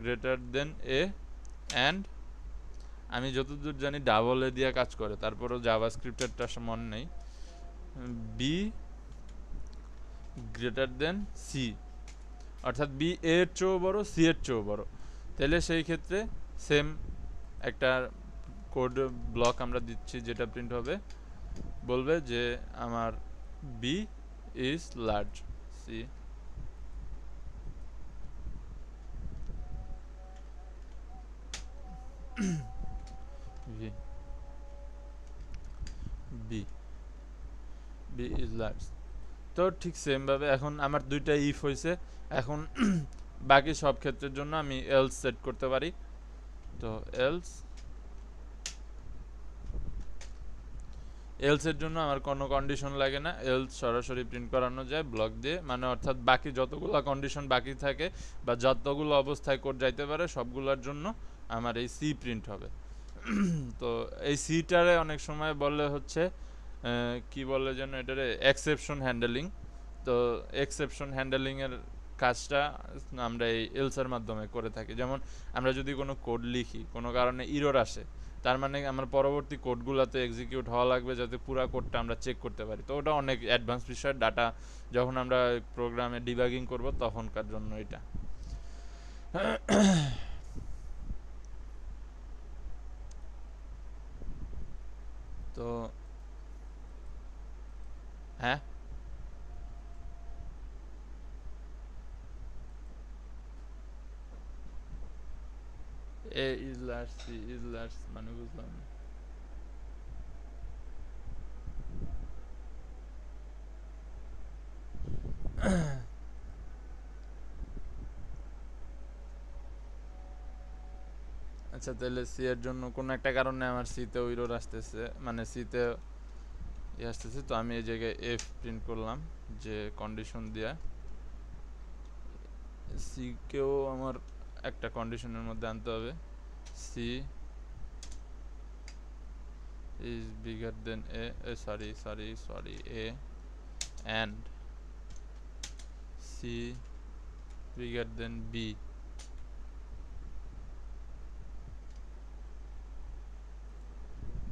greater than A and আমি যতদূর জানি ডাবল এ দিয়ে কাজ করে, তারপরও জাভাস্ক্রিপ্টেরটা মনে নেই। বি গ্রেটার দেন সি, অর্থাৎ বি এর চেয়েও বড় সি এর চেয়েও বড়। তাহলে সেই ক্ষেত্রে সেম একটা কোড ব্লক আমরা দিচ্ছি যেটা প্রিন্ট হবে, বলবে যে আমার B is large, C B B B is large. তো ঠিক সেমভাবে এখন আমার দুইটা ইফ হয়েছে। এখন বাকি সব ক্ষেত্রের জন্য আমি এলস সেট করতে পারি। তো এলস এলসের জন্য আমার কোনো কন্ডিশন লাগে না, এলস সরাসরি প্রিন্ট করানো যায় ব্লক দিয়ে, মানে অর্থাৎ বাকি যতগুলো কন্ডিশন বাকি থাকে বা যতগুলো অবস্থায় কোড যাইতে পারে সবগুলোর জন্য আমার এই সি প্রিন্ট হবে। তো এই সিটারে অনেক সময় বলে হচ্ছে কি বলে যেন এটারে এক্সেপশন হ্যান্ডেলিং। তো এক্সেপশন হ্যান্ডেলিংয়ের কাজটা আমরা এই এলসের মাধ্যমে করে থাকি। যেমন আমরা যদি কোনো কোড লিখি, কোনো কারণে ইরর আসে, তার মানে আমার পরবর্তী কোডগুলোতে এক্সিকিউট হওয়া লাগবে যাতে পুরো কোডটা আমরা চেক করতে পারি। তো ওটা অনেক অ্যাডভান্স বিষয়, ডাটা যখন আমরা প্রোগ্রামে ডিবাগিং করব তখনকার জন্য এটা। তো হ্যাঁ, A is large C is large মানে বুঝলাম না। আচ্ছা, তাহলে সি এর জন্য কোনো একটা কারণে আমার সিতে ইরর আসতেছে, মানে সিতে আসতেছে। তো আমি এই জায়গায় এফ প্রিন্ট করলাম যে কন্ডিশন দিয়া সি কেও আমার একটা কন্ডিশনের মধ্যে আনতে হবে, C is bigger than A sorry A and C bigger than B.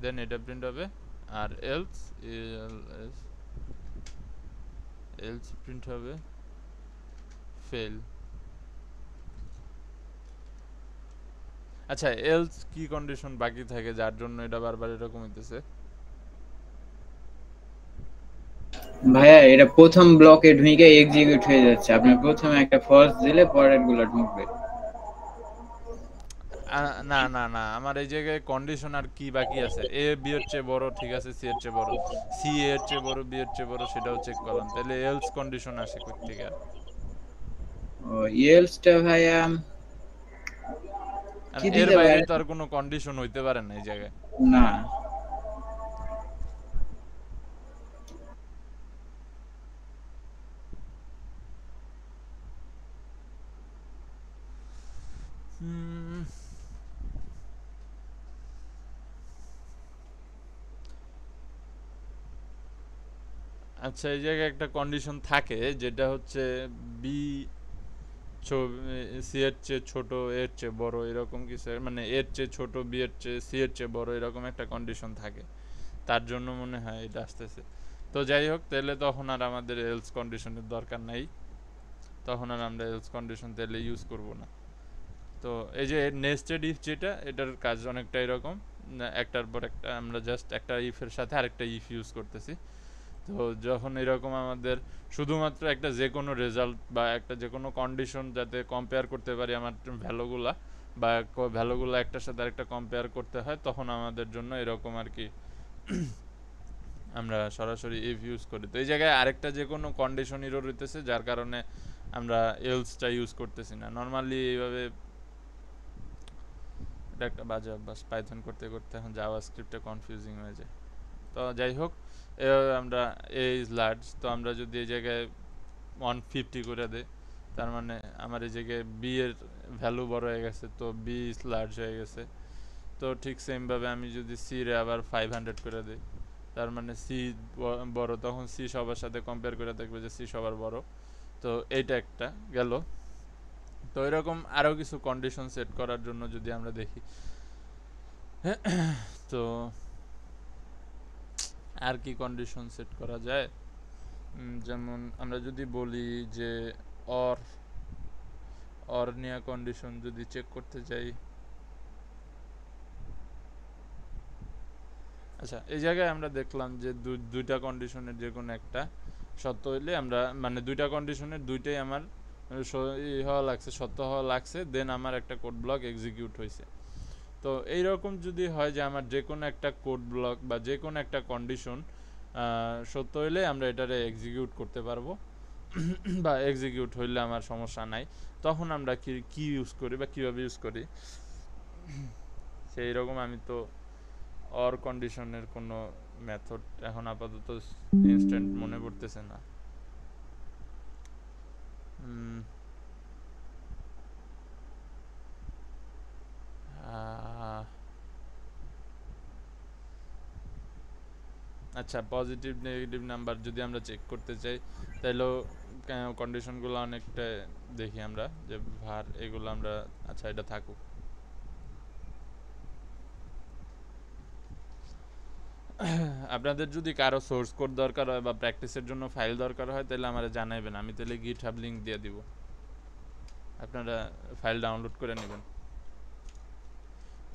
Then এটা প্রিন্ট হবে। আর এলস এলস প্রিন্ট হবে ফেল। আচ্ছা, এলস কি কন্ডিশন বাকি থাকে যার জন্য এটা বারবার এরকম হইতেছে? ভাইয়া এটা প্রথম ব্লকে ঢুকে এক্সিকিউট হয়ে যাচ্ছে, আপনি প্রথমে একটা ফলস দিলে পরের গুলো ঢুকবে। না না না, আমার এই জায়গায় কন্ডিশন আর কি বাকি আছে? এ বি এর চেয়ে বড়, ঠিক আছে, সি এর চেয়ে বড়, সি এর চেয়ে বড়, বি এর চেয়ে বড়, সেটাও চেক করলাম। তাহলে এলস কন্ডিশন আসে কই থেকে? ও এলসটা ভাইয়া কি এর দিতে বাইরে পারে? তো আর কোনো কন্ডিশন হইতে পারে না এই জায়গায়। না, হুম, আচ্ছা, এই জায়গায় একটা কন্ডিশন থাকে যেটা হচ্ছে বি সি এর চেয়ে ছোট, এর চেয়ে বড়, এরকম কিছু, মানে এর চেয়ে ছোট বি এর চেয়ে সি এর চেয়ে বড়, এরকম একটা কন্ডিশন থাকে। তার জন্য মনে হয় এটা আসতেছে। তো যাই হোক, তাহলে তখন আর আমাদের এলস কন্ডিশনের দরকার নাই, তখন আর আমরা এলস কন্ডিশন তাহলে ইউজ করব না। তো এই যে নেস্টেড ইফ যেটা, এটার কাজ অনেকটা এরকম, একটার পর একটা আমরা জাস্ট একটা ইফের সাথে আরেকটা ইফ ইউজ করতেছি। তো যখন এরকম আমাদের শুধুমাত্র একটা যে কোনো রেজাল্ট বা একটা যে কোনো কন্ডিশন যাতে কম্পেয়ার করতে পারি আমার ভ্যালুগুলা, বা ভ্যালুগুলো একটার সাথে আরেকটা কম্পেয়ার করতে হয়, তখন আমাদের জন্য এরকম আর কি আমরা সরাসরি ইফ ইউজ করি। তো এই জায়গায় আরেকটা যে কোনো কন্ডিশন ইরর হইতেছে যার কারণে আমরা এলসটা ইউজ করতেছি না। নর্মালি এইভাবে এটা একটা বাজে অভ্যাস, পাইথন করতে করতে এখন জাভাস্ক্রিপ্টে কনফিউজিং হয়ে যায়। তো যাই হোক, আমরা এ ইজ লার্জ, তো আমরা যদি এই জায়গায় 150 করে দেই, তার মানে আমার এই জায়গায় বি এর ভ্যালু বড় হয়ে গেছে, তো বি ইজ লার্জ হয়ে গেছে। তো ঠিক সেমভাবে আমি যদি সি রে আবার 500 করে দিই, তার মানে সি বড়, তখন সি সবার সাথে কম্পেয়ার করে দেখবে যে সি সবার বড়। তো এইটা একটা গেল। তো এরকম আরও কিছু কন্ডিশন সেট করার জন্য যদি আমরা দেখি, তো আর কি কন্ডিশন সেট করা যায়, যেমন আমরা যদি বলি যে অর অর নিয়ে কন্ডিশন যদি চেক করতে চাই, আচ্ছা এই জায়গায় আমরা দেখলাম যে দুইটা কন্ডিশনের যে কোনো একটা সত্য হইলে আমরা, মানে দুইটা কন্ডিশনের দুইটাই আমার হওয়া লাগছে, সত্য হওয়া লাগছে, দেন আমার একটা কোড ব্লক এক্সিকিউট হয়েছে। তো এইরকম যদি হয় যে আমার যে কোনো একটা কোড ব্লক বা যে কোনো একটা কন্ডিশন সত্য হইলে আমরা এটারে এক্সিকিউট করতে পারবো, বা এক্সিকিউট হইলে আমার সমস্যা নাই, তখন আমরা কি ইউজ করি বা কীভাবে ইউজ করি সেই রকম। আমি তো অর কন্ডিশনের কোনো মেথড এখন আপাতত ইনস্ট্যান্ট মনে পড়তেছে না। আচ্ছা, পজিটিভ নেগেটিভ নাম্বার যদি আমরা চেক করতে চাই, তাহলেও কন্ডিশনগুলো অনেকটা দেখি আমরা, যে ভার এগুলো আমরা, আচ্ছা এটা থাকুক। আপনাদের যদি কারো সোর্স কোড দরকার হয় বা প্র্যাকটিসের জন্য ফাইল দরকার হয়, তাহলে আমার জানাইবেন, আমি তাহলে গিটহাব লিংক দিয়ে দিব, আপনারা ফাইল ডাউনলোড করে নেবেন।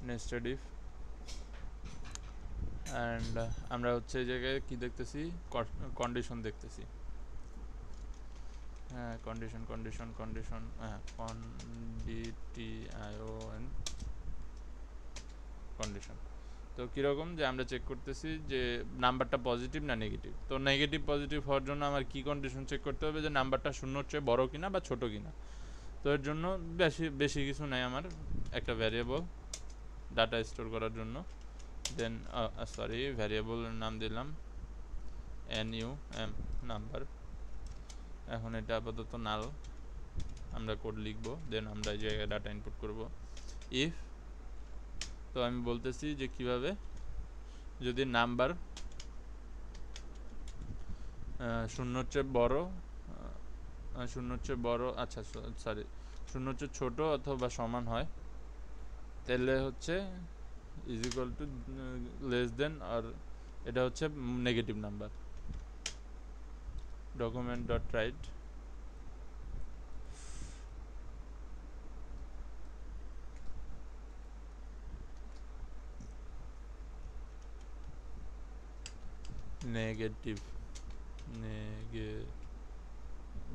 নেস্টেড ইফ, অ্যান্ড আমরা হচ্ছে এই জায়গায় কি দেখতেছি, কন্ডিশন দেখতেছি। হ্যাঁ, কন্ডিশন কন্ডিশন কন্ডিশন, হ্যাঁ কন্ডিটিআইওএন কন্ডিশন। তো কীরকম যে আমরা চেক করতেছি যে নাম্বারটা পজিটিভ না নেগেটিভ। তো নেগেটিভ পজিটিভ হওয়ার জন্য আমার কি কন্ডিশন চেক করতে হবে, যে নাম্বারটা শূন্যর চেয়ে বড় কিনা বা ছোট কিনা। তো এর জন্য বেশি কিছু নাই, আমার একটা ভ্যারিয়েবল ডাটা স্টোর করার জন্য, দেন সরি ভ্যারিয়েবলের নাম দিলাম NUM নাম্বার। এখন এটা আপাতত নাল, আমরা কোড লিখব, দেন আমরা এই জায়গায় ডাটা ইনপুট করব। ইফ, তো আমি বলতেছি যে কিভাবে, যদি নাম্বার শূন্যর চেয়ে বড়, আচ্ছা সরি, শূন্যর চেয়ে ছোটো অথবা সমান হয়, তাহলে হচ্ছে is equal to less than, আর এটা হচ্ছে negative number. Document dot write negative,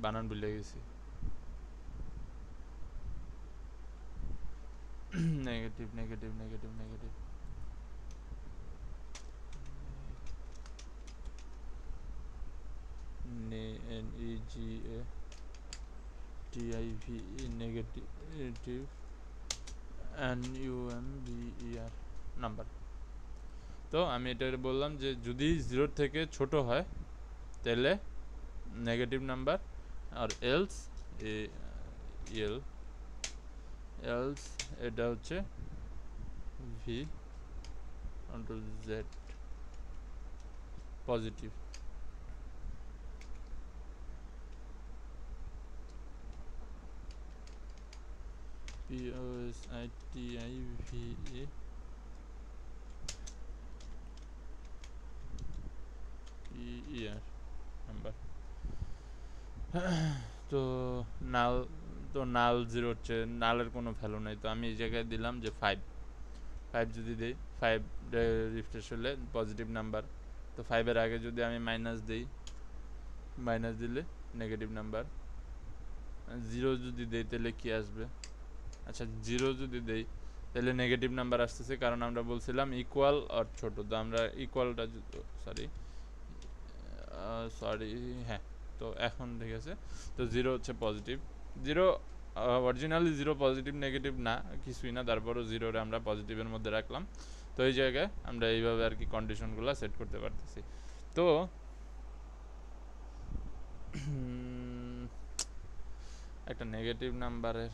বানান ভুলে গেছি, negative negative negative negative NEGATIVE negative NUMBER number. তো আমি এটা বললাম যে যদি 0 থেকে ছোট হয় তাহলে নেগেটিভ নাম্বার, আর এলস এটা হচ্ছে V/Z পজিটিভ। POSITIVE number. তো নাল, তো নাল 0 হচ্ছে, নালের কোনো ভ্যালু নাই, তো আমি এই জায়গায় দিলাম যে 5 যদি দিই, 5 রিফ্রেশ হলে পজিটিভ নাম্বার। তো 5-এর আগে যদি আমি মাইনাস দিই, মাইনাস দিলে নেগেটিভ নাম্বার। 0 যদি দেই তাহলে কি আসবে, আচ্ছা 0 যদি দেই তাহলে নেগেটিভ নাম্বার আসতেছে, কারণ আমরা বলছিলাম ইকুয়াল আর ছোট, তো আমরা ইকুয়ালটা সরি হ্যাঁ, তো এখন ঠিক আছে। তো 0 হচ্ছে positive, 0 originally zero positive negative না কিছুই না, তারপরও জিরোরে আমরা পজিটিভের মধ্যে রাখলাম। তো এই জায়গায় আমরা এইভাবে আর কি কন্ডিশনগুলো সেট করতে পারতেছি। তো একটা নেগেটিভ নাম্বারের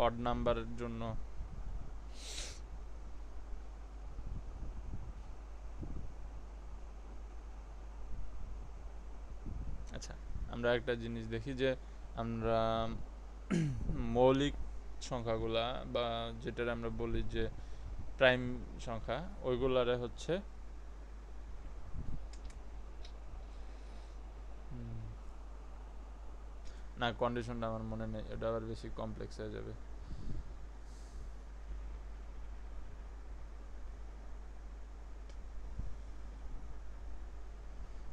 অড নাম্বারের জন্য আচ্ছা আমরা একটা জিনিস দেখি যে আমরা মৌলিক সংখ্যাগুলা বা যেটার আমরা বলি যে প্রাইম সংখ্যা ওইগুলারে হচ্ছে না কন্ডিশনটা আমার মনে নেই, এটা আবার বেশি কমপ্লেক্স হয়ে যাবে।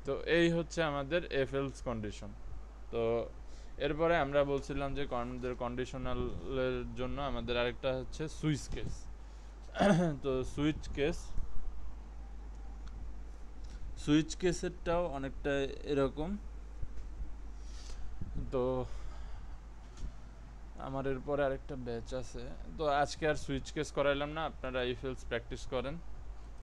তো এই হচ্ছে আমাদের এফ এলস কন্ডিশন। তো এরপরে আমরা বলছিলাম যে আমাদের কন্ডিশনালের জন্য আমাদের আরেকটা হচ্ছে সুইচ কেস। তো সুইচ কেসেরটাও অনেকটা এরকম। তো আমার এরপরে আরেকটা ব্যাচ আছে, তো আজকে আর সুইচ কেস করাইলাম না, আপনারা ইফ এলস প্র্যাকটিস করেন।